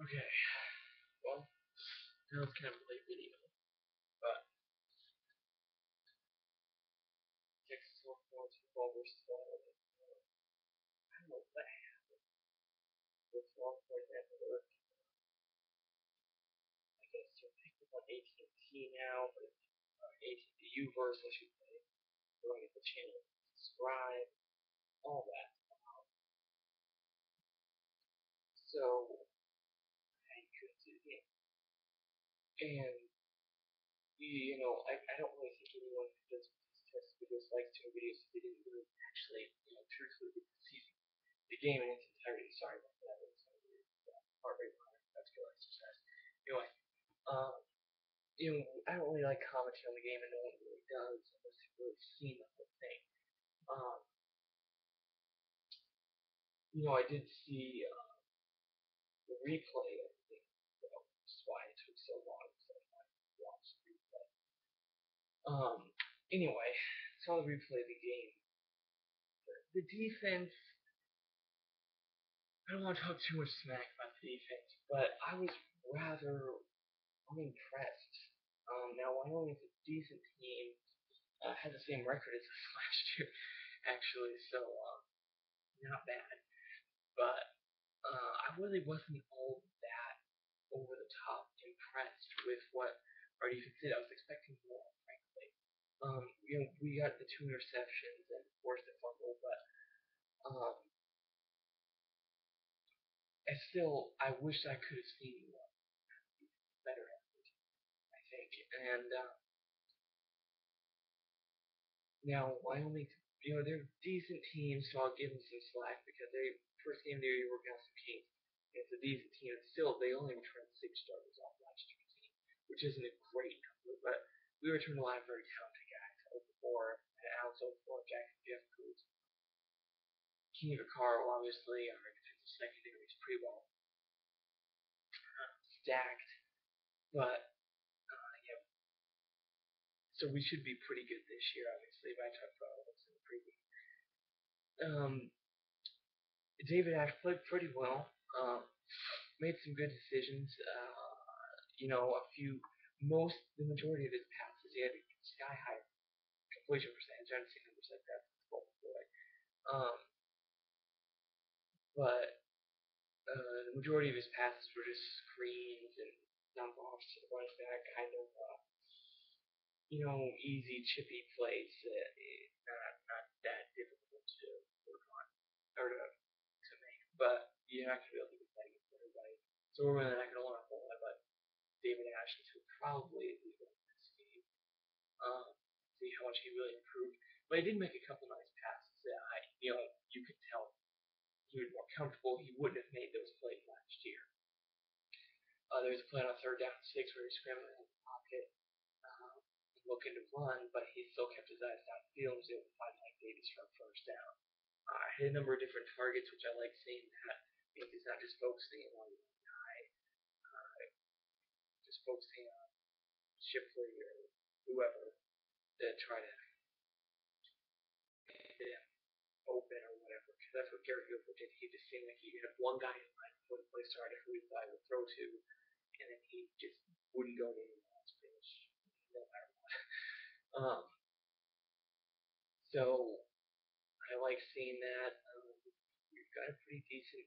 Okay, well, that was kind of a late video, but Texas Longhorns football versus Wyoming. I don't know what happened with Longhorns and North. I guess they're picked up on AT&T now, but AT&T U-verse, I should say. Going to get the channel, subscribe, all that. So, I couldn't see the game. And, I don't really think anyone who does these test videos likes to do videos if they didn't really actually, truthfully get to see the game in its entirety. Sorry about that. It was kind of weird. Heart rate monitor, vascular exercise. Anyway, um, I don't really like commenting on the game, and no one really does unless you've really seen the whole thing. Um, I did see the replay of the thing, which is why it took so long to watch the replay. Anyway, saw the replay of the game. The defense, I don't want to talk too much smack about the defense, but I was rather unimpressed. Now, Wyoming's a decent team, had the same record as us last year, actually, so not bad. But I really wasn't all that over the top impressed with what our defense did. I was expecting more, frankly. We got the 2 interceptions and forced a fumble, but I wish I could have seen more better effort, I think. And now Wyoming, they're a decent team, so I'll give them some slack because they first game of the year working out some kinks. It's a decent team. And still, they only returned 6 starters off last year's team, which isn't a great number, but we returned a lot of very talented guys. Over and Alex Okafor, Jackson Jeff Cruz, King Vaccaro, obviously, our defensive secondary is pretty well stacked, but yeah. So we should be pretty good this year, obviously. But I talked about all this in the preview. David Ash played pretty well. Made some good decisions. The majority of his passes, he had a sky high completion percentage. I haven't seen numbers like that since Bolton Boy. But the majority of his passes were just screens and dump offs to the running back, kind of, easy, chippy plays. Not that difficult to work on or to make, but you're not going to be able to get that against everybody. So we're really not going to want to hold that, but David Ashton will probably leave it this game. See how much he really improved. But he did make a couple nice passes that you could tell he was more comfortable. He wouldn't have made those plays last year. There was a play on a 3rd down and 6 where he was scrambling in the pocket, looking to run, but he still kept his eyes downfield and was able to find Mike Davis for a 1st down. Hit a number of different targets, which I like seeing that because he's not just focusing on one guy, just focusing on Shipley or whoever to try to get him open or whatever. Because that's what Garrett Gilbert did. He just seemed like he had one guy in mind before the play started who he thought he would throw to, and then he just wouldn't go to anyone else pretty much no matter what. So I like seeing that. We've got a pretty decent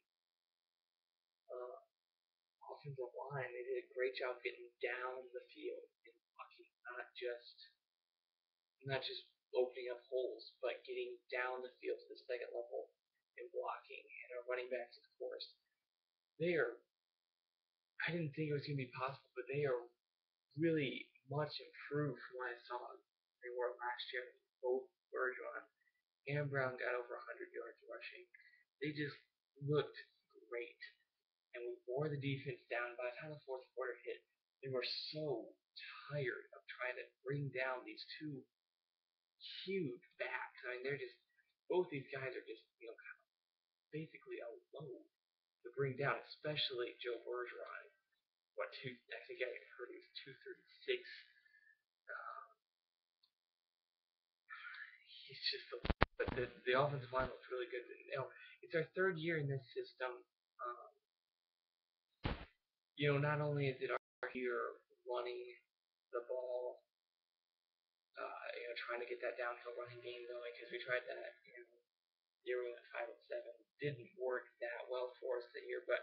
offensive line. They did a great job getting down the field and blocking, not just opening up holes, but getting down the field to the 2nd level and blocking. And our running backs, of course, I didn't think it was going to be possible, but they are really much improved from what I saw they were last year. Both Bergeron and Brown got over 100 yards rushing. They just looked great. And we wore the defense down. By the time the 4th quarter hit, they were so tired of trying to bring down these 2 huge backs. I mean, both these guys are just, kind of basically a load to bring down, especially Joe Bergeron. I think I heard he was 236. He's just but the offensive line looks really good. It's our 3rd year in this system. not only is it our here running the ball, trying to get that downhill running game going because we tried that, year we went 5-7. Didn't work that well for us that year, but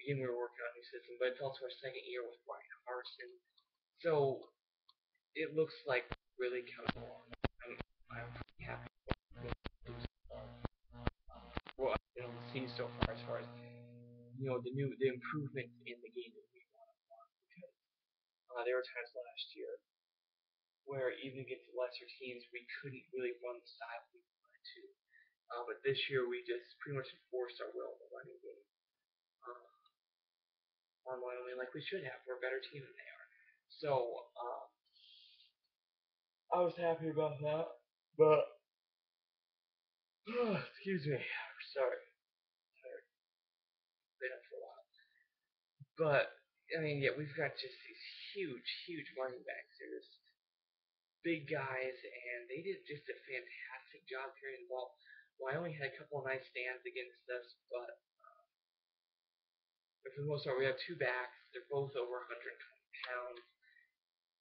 again we were working on a new system. But it's also our second year with Brian Harson, so it looks like really coming along. I'm pretty happy with what I've seen so far as the improvement in the game that we want because there were times last year where even against lesser teams we couldn't really run the style we wanted to. But this year we just pretty much enforced our will in the running game on Wyoming like we should have. We're a better team than they are. So I was happy about that. But excuse me, sorry, been up for a while. But I mean, yeah, we've got just these huge running backs. They're just big guys, and they did just a fantastic job carrying the ball. Wyoming had a couple of nice stands against us, but for the most part, we have two backs. They're both over 120 pounds,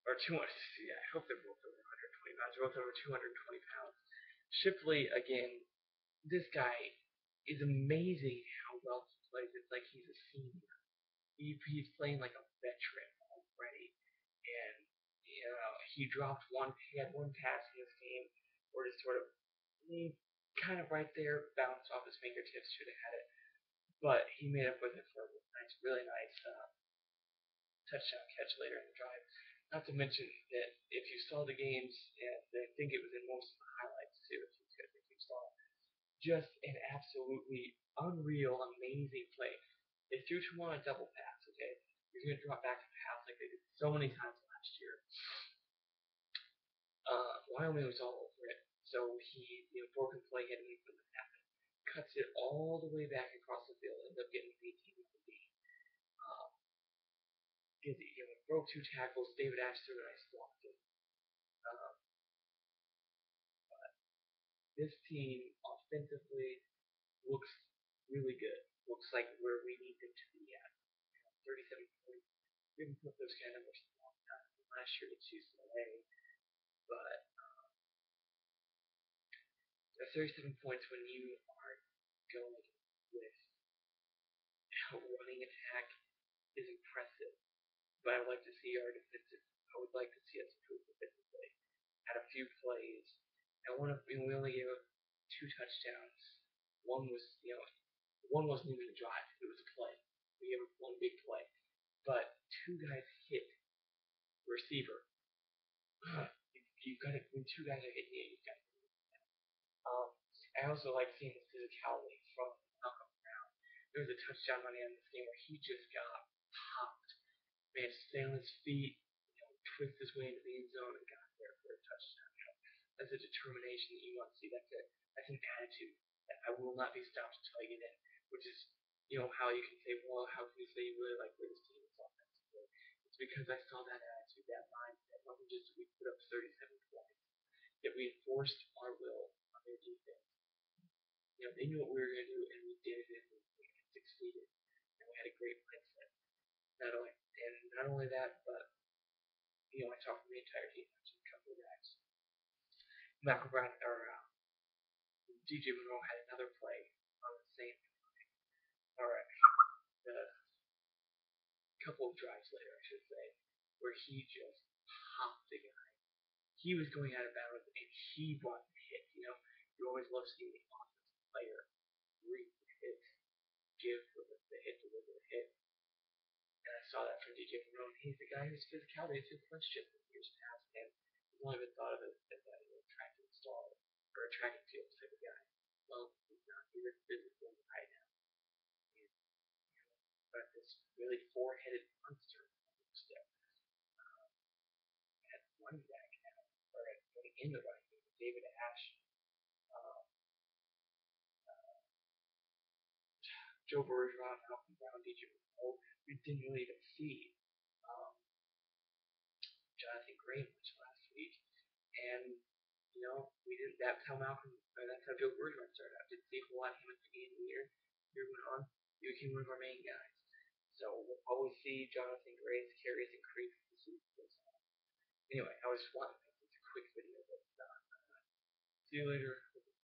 or 200. Yeah, I hope they're both over 120 pounds. They're both over 220 pounds. Shipley, again, this guy is amazing how well he plays. It's like he's a senior. He's playing like a veteran already, and he dropped one. He had one pass in this game, where just sort of kind of right there, bounced off his fingertips, should have had it, but he made up with it for a really nice touchdown catch later in the drive. Not to mention that if you saw the games, and I think it was in most of the highlights too, if you saw just an absolutely unreal, amazing play. They threw to him on a double pass, okay? He's going to drop back and pass like they did so many times last year. Wyoming was all over it. So he, broken play, had to make something happen. Cuts it all the way back across the field, ends up getting 18 in the game. Broke two tackles. David Ash threw a nice block in. But this team offensively looks really good. Looks like where we need them to be at. 37 points. We haven't put those kind of numbers in a long time. Last year it's UCLA, but 37 points when you are going with a running attack is impressive. But I would like to see our defensive. I would like to see us improve defensively. Had a few plays. And we only gave up 2 touchdowns. One wasn't even a drive. It was a play. We gave up one big play, but 2 guys hit receiver. You've got to, when 2 guys are hitting you, you've got to. I also like seeing the physicality from Malcolm Brown. There was a touchdown run in this game where he just got popped. Man, stay on his feet, twist his way into the end zone and got there for a touchdown. That's a determination that you want to see. That's an attitude that I will not be stopped until I get in. Which is, how you can say, well, how can you say you really like where this team is offensively? It's because I saw that attitude, that mindset. It wasn't just we put up 37 points. That we enforced our will on their defense. They knew what we were going to do, and we did it, and we succeeded. And we had a great mindset. Not only that, but I talked to the entire team, not just a couple of guys. Malcolm Brown or DJ Monroe had another play on the same play, or a couple of drives later, I should say, where he just popped the guy. He was going out of bounds, and he brought the hit. You always love seeing the offensive player read the hit, give the hit, deliver the hit. And I saw that from DJ Monroe. He's the guy whose physicality is his friendship in years past, and he's only been thought of as a track installer or a track and field type of guy. Well, he's not. He's a physical guy now. But this really 4-headed monster step at running back now, or in the running game, David Ash, Joe Bergeron, Malcolm Brown, DJ Monroe. We didn't really even see Jonathan Gray much last week, and we didn't. That's how Joe Bergeron started out. Didn't see a whole lot of him at the beginning of the year. Year went on, he became one of our main guys. So we'll probably see Jonathan Gray's carries increase as the season goes on. Anyway, I was just wanting to make this a quick video, but see you later.